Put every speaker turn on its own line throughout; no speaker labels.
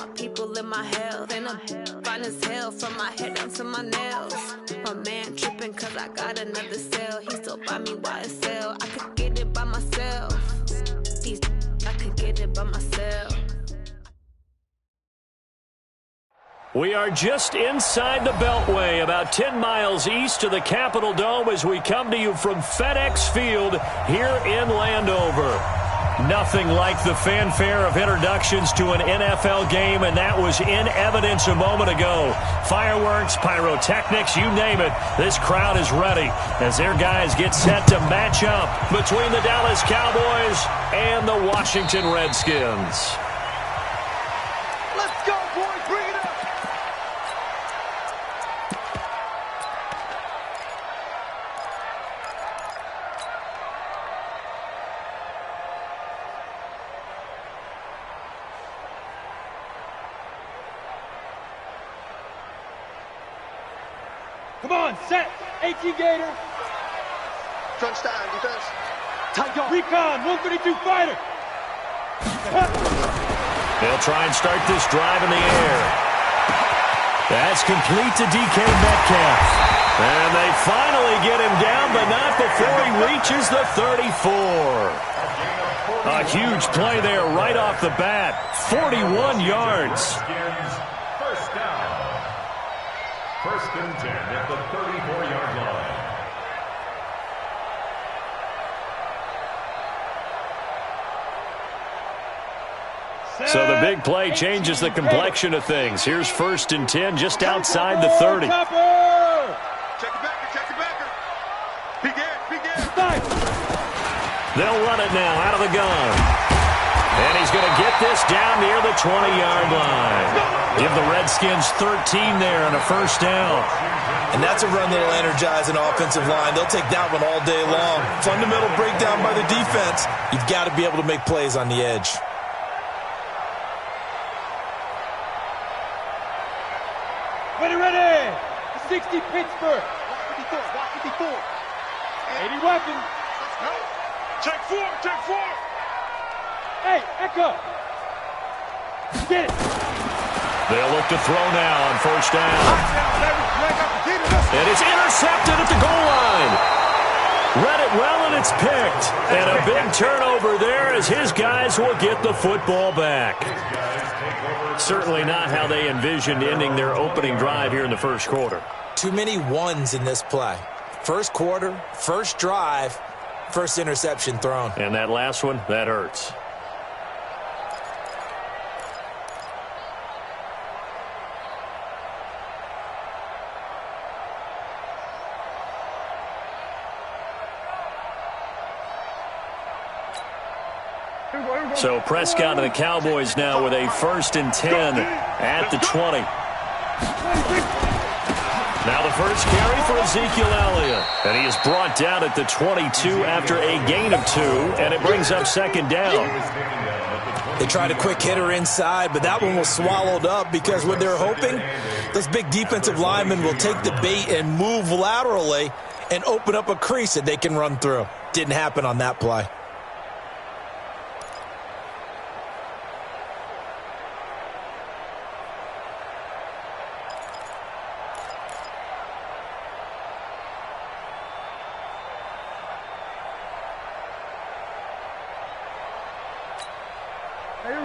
my people in my health. And I'm fine as hell from my head down to my nails. My man tripping cause I got another cell. He still buy me YSL. I could get it by myself. I could get it by myself.
We are just inside the Beltway, about 10 miles east of the Capitol Dome as we come to you from FedEx Field here in Landover. Nothing like the fanfare of introductions to an NFL game, and that was in evidence a moment ago. Fireworks, pyrotechnics, you name it. This crowd is ready as their guys get set to match up between the Dallas Cowboys and the Washington Redskins.
Let's go, boys. Bring it up. Come on, set. 18 Gator.
Crunch time, defense.
Tight go. Recon, 132 fighter.
They'll try and start this drive in the air. That's complete to DK Metcalf. And they finally get him down, but not before he reaches the 34. A huge play there right off the bat. 41 yards.
First down. First and 10 at the 34-yard line.
So the big play changes the complexion of things. Here's first and 10 just outside the 30.
Check the backer, check the backer. Begin.
They'll run it now out of the gun. And he's going to get this down near the 20-yard line. Give the Redskins 13 there on a first down.
And that's a run that'll energize an offensive line. They'll take that one all day long. Fundamental breakdown by the defense. You've got to be able to make plays on the edge.
Ready. 60 Pittsburgh.
Block 54.
80 weapons.
Let's go. Check four.
Hey, Echo. Get it.
They'll look to throw now on first down. And it's intercepted at the goal line. Read it well, and it's picked. And a big turnover there as his guys will get the football back. Certainly not how they envisioned ending their opening drive here in the first quarter.
Too many ones in this play. First quarter, first drive, first interception thrown.
And that last one, that hurts. So Prescott and the Cowboys now with a first and 10 at the 20. Now the first carry for Ezekiel Elliott. And he is brought down at the 22 after a gain of 2, and it brings up second down.
They tried a quick hitter inside, but that one was swallowed up because what they're hoping, those big defensive linemen will take the bait and move laterally and open up a crease that they can run through. Didn't happen on that play.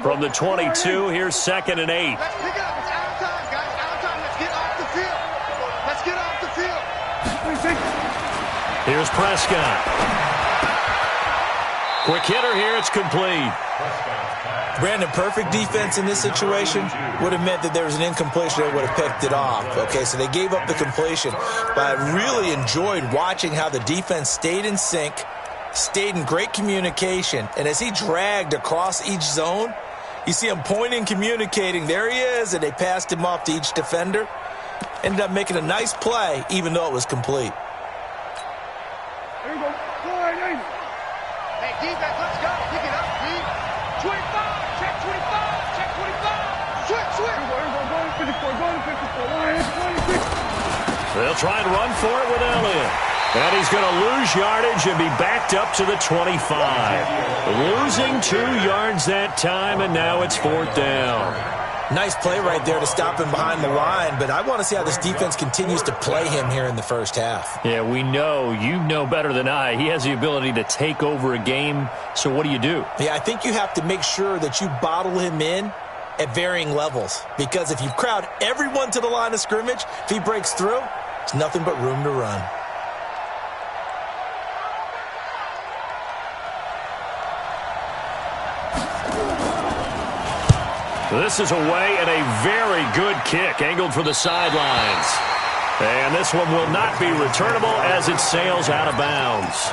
From the 22, here's second and 8.
Let's pick it up. It's out of time, guys. Out of time. Let's get off the field. Let's get off the field.
Here's Prescott. Quick hitter here. It's complete.
Brandon, perfect defense in this situation would have meant that there was an incompletion. They would have picked it off. Okay, so they gave up the completion. But I really enjoyed watching how the defense stayed in sync, stayed in great communication. And as he dragged across each zone, you see him pointing, communicating. There he is, and they passed him off to each defender. Ended up making a nice play, even though it was complete.
There you go.
Hey, defense, let's go. Pick it up, D. 25. Check 25. Check 25. Switch.
They'll try and run for it with Elliott. And he's going to lose yardage and be backed up to the 25. Losing 2 yards that time, and now it's fourth down.
Nice play right there to stop him behind the line, but I want to see how this defense continues to play him here in the first half.
Yeah, we know, you know better than I, he has the ability to take over a game, so what do you do?
Yeah, I think you have to make sure that you bottle him in at varying levels, because if you crowd everyone to the line of scrimmage, if he breaks through, it's nothing but room to run.
This is away and a very good kick angled for the sidelines. And this one will not be returnable as it sails out of bounds.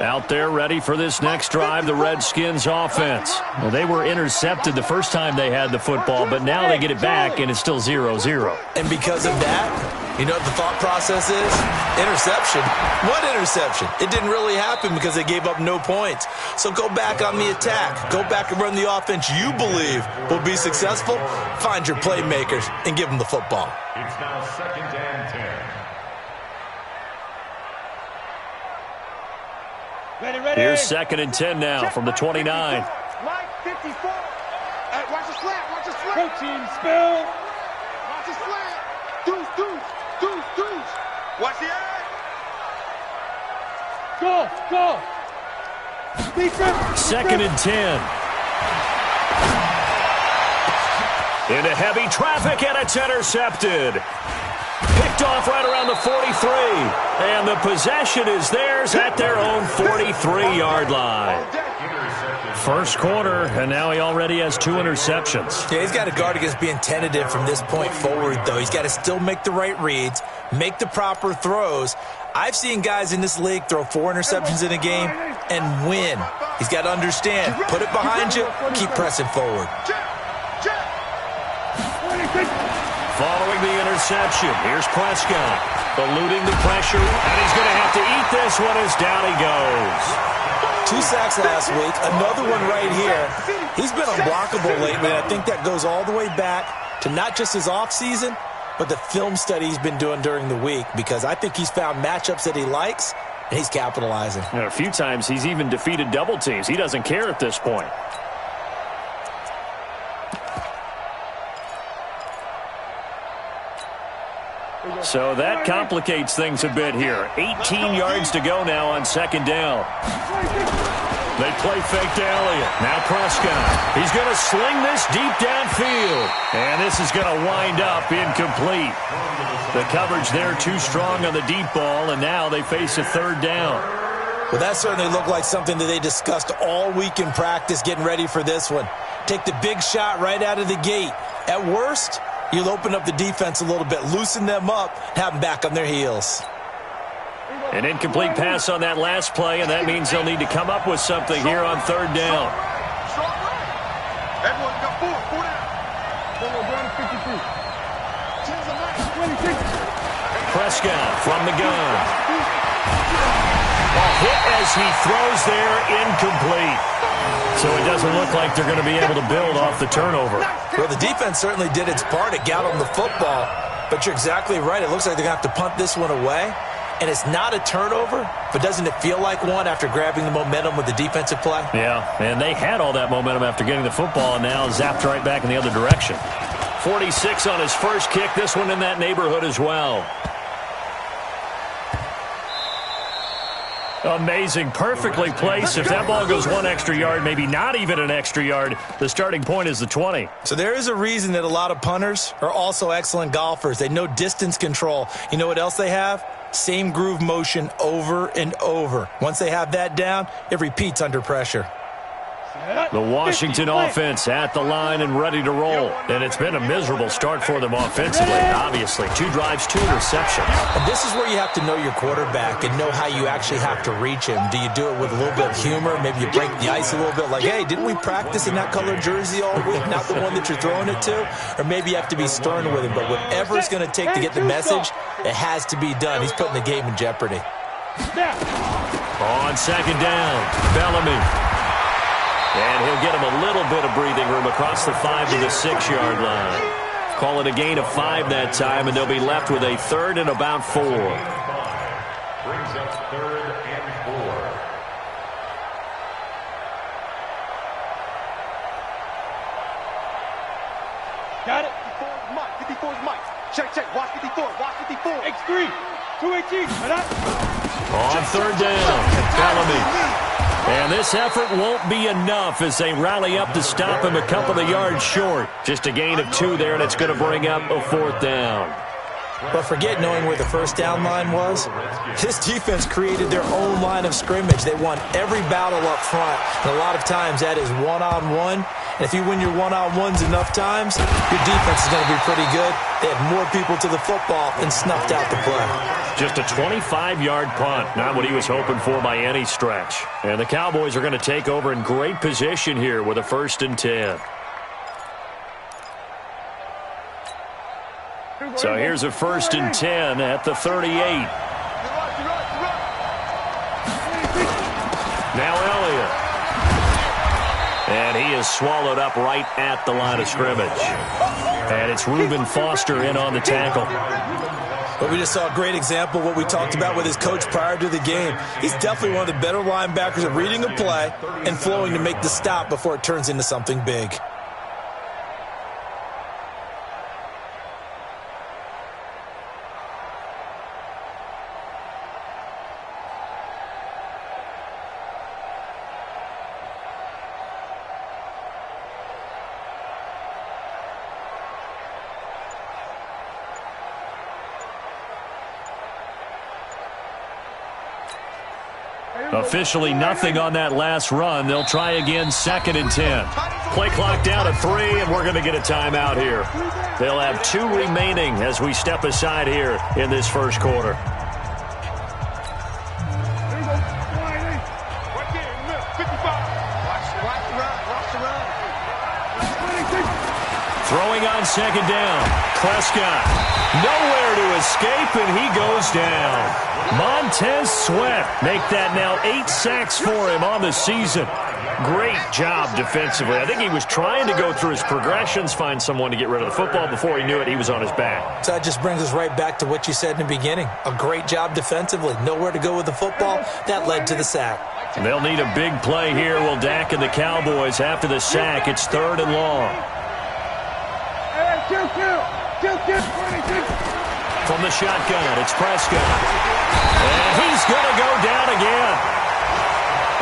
Out there ready for this next drive, the Redskins offense. Well, they were intercepted the first time they had the football, but now they get it back, and it's still 0-0.
And because of that, you know what the thought process is? Interception. What interception? It didn't really happen because they gave up no points. So go back on the attack. Go back and run the offense you believe will be successful. Find your playmakers and give them the football.
It's now 2nd and 10.
Ready.
Here's 2nd and 10 now from the 29.
Line 54. Hey, watch the slant. Watch the slant.
Protein spill.
Watch the slant. Deuce. Watch the eye.
Go. Defense.
2nd and 10. Into heavy traffic, and it's intercepted. Picked off right around the 43. And the possession is theirs at their own 43-yard line. First quarter, and now he already has 2 interceptions.
Yeah, he's got to guard against being tentative from this point forward, though. He's got to still make the right reads, make the proper throws. I've seen guys in this league throw 4 interceptions in a game and win. He's got to understand, put it behind you, keep pressing forward.
Following the interception, here's Prescott, eluding the pressure, and he's going to have to eat this one as down he goes.
2 sacks last week, another one right here. He's been unblockable lately, and I think that goes all the way back to not just his offseason, but the film study he's been doing during the week, because I think he's found matchups that he likes, and he's capitalizing.
And a few times he's even defeated double teams. He doesn't care at this point. So that complicates things a bit here. 18 yards to go now on 2nd down. They play fake to Elliott. Now Prescott. He's going to sling this deep downfield. And this is going to wind up incomplete. The coverage there too strong on the deep ball, and now they face a 3rd down.
Well, that certainly looked like something that they discussed all week in practice getting ready for this one. Take the big shot right out of the gate. At worst, you'll open up the defense a little bit, loosen them up, have them back on their heels.
An incomplete pass on that last play, and that means they'll need to come up with something here on 3rd down.
Everyone got 4 down.
Prescott from the gun. A hit as he throws there, incomplete. So it doesn't look like they're going to be able to build off the turnover.
Well, the defense certainly did its part. It got on the football. But you're exactly right. It looks like they're going to have to punt this one away. And it's not a turnover, but doesn't it feel like one after grabbing the momentum with the defensive play?
Yeah, and they had all that momentum after getting the football, and now zapped right back in the other direction. 46 on his first kick. This one in that neighborhood as well. Amazing. Perfectly placed. If that ball goes 1 extra yard, maybe not even an extra yard, the starting point is the 20.
So there is a reason that a lot of punters are also excellent golfers. They know distance control. You know what else they have? Same groove motion over and over. Once they have that down, it repeats under pressure.
The Washington offense at the line and ready to roll. And it's been a miserable start for them offensively, obviously. 2 drives, 2 interceptions.
And this is where you have to know your quarterback and know how you actually have to reach him. Do you do it with a little bit of humor? Maybe you break the ice a little bit like, hey, didn't we practice in that colored jersey all week? Not the one that you're throwing it to? Or maybe you have to be stern with him. But whatever it's going to take to get the message, it has to be done. He's putting the game in jeopardy.
On 2nd down, Bellamy. And he'll get him a little bit of breathing room across the 5 to the 6-yard line. Call it a gain of 5 that time, and they'll be left with a 3rd and about 4.
Brings up 3rd and 4.
Got it. 54's Mike. 54's Mike. Check, check. Watch 54. Watch 54. X3. 218.
On 3rd down, Bellamy. And this effort won't be enough as they rally up to stop him a couple of yards short. Just a gain of 2 there, and it's going to bring up a 4th down.
But forget knowing where the first down line was. This defense created their own line of scrimmage. They won every battle up front, and a lot of times that is one-on-one. And if you win your one-on-ones enough times, your defense is going to be pretty good. They had more people to the football and snuffed out the play.
Just a 25-yard punt, not what he was hoping for by any stretch. And the Cowboys are going to take over in great position here with a 1st and 10. So here's a 1st and 10 at the 38. Now Elliott. And he is swallowed up right at the line of scrimmage. And it's Reuben Foster in on the tackle.
But we just saw a great example of what we talked about with his coach prior to the game. He's definitely one of the better linebackers at reading a play and flowing to make the stop before it turns into something big.
Officially nothing on that last run. They'll try again, 2nd and 10. Play clock down to 3, and we're going to get a timeout here. They'll have 2 remaining as we step aside here in this first quarter. Throwing on 2nd down. Prescott. Nowhere to escape, and he goes down. Montez Sweat make that now 8 sacks for him on the season. Great job defensively. I think he was trying to go through his progressions, find someone to get rid of the football. Before he knew it, he was on his back.
So that just brings us right back to what you said in the beginning. A great job defensively. Nowhere to go with the football. That led to the sack.
And they'll need a big play here. Will Dak and the Cowboys after the sack. It's 3rd and long. From the shotgun, it's Prescott. And he's going to go down again.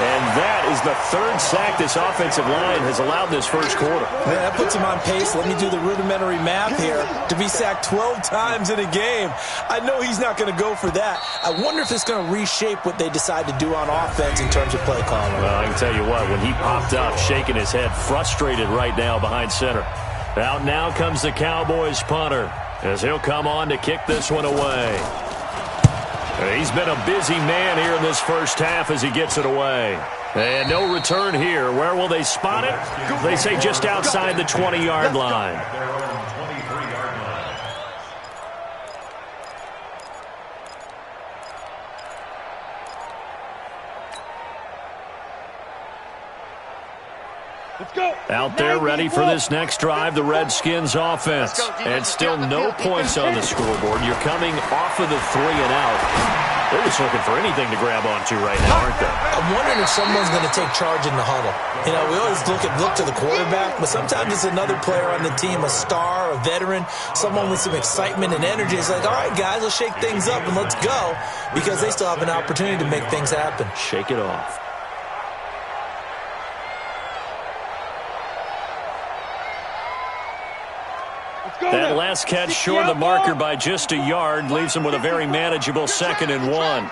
And that is the 3rd sack this offensive line has allowed this first quarter.
Yeah, that puts him on pace. Let me do the rudimentary math here. To be sacked 12 times in a game. I know he's not going to go for that. I wonder if it's going to reshape what they decide to do on offense in terms of play calling.
Well, I can tell you what, when he popped up, shaking his head, frustrated right now behind center. Out now comes the Cowboys punter as he'll come on to kick this one away. He's been a busy man here in this first half as he gets it away. And no return here. Where will they spot it? They say just outside the 20-yard line. Out there ready for this next drive, the Redskins offense. And still no points on the scoreboard. You're coming off of the 3 and out. They're just looking for anything to grab onto right now, aren't they?
I'm wondering if someone's going to take charge in the huddle. You know, we always look to the quarterback, but sometimes it's another player on the team, a star, a veteran, someone with some excitement and energy. It's like, all right, guys, let's shake things up and let's go, because they still have an opportunity to make things happen.
Shake it off. That last catch short of the marker by just a yard leaves him with a very manageable 2nd and 1.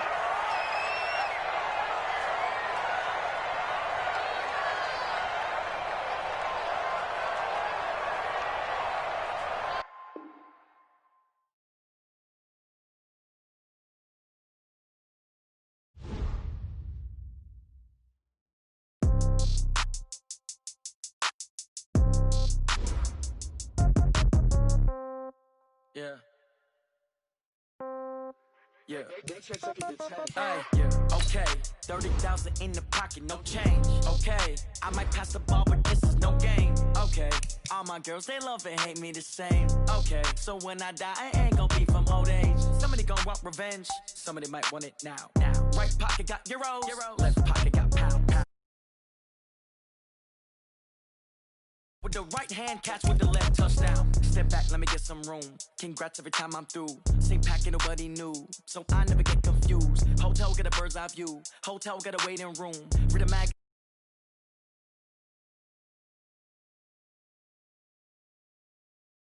Yeah. Yeah. Okay. 30,000 in the pocket, no change. Okay. I might pass the ball, but this is no game. Okay. All my girls, they love and hate me the same. Okay. So when I die, I ain't gonna be from old age. Somebody gonna want revenge. Somebody might want it now. Right pocket got euros. Left pocket got pound. With the right hand, catch with the left touchdown. Step back, let me get some room. Congrats every time I'm through. Same packet, nobody knew, so I never get confused. Hotel, get a bird's eye view. Hotel, get a waiting room. Read a mag.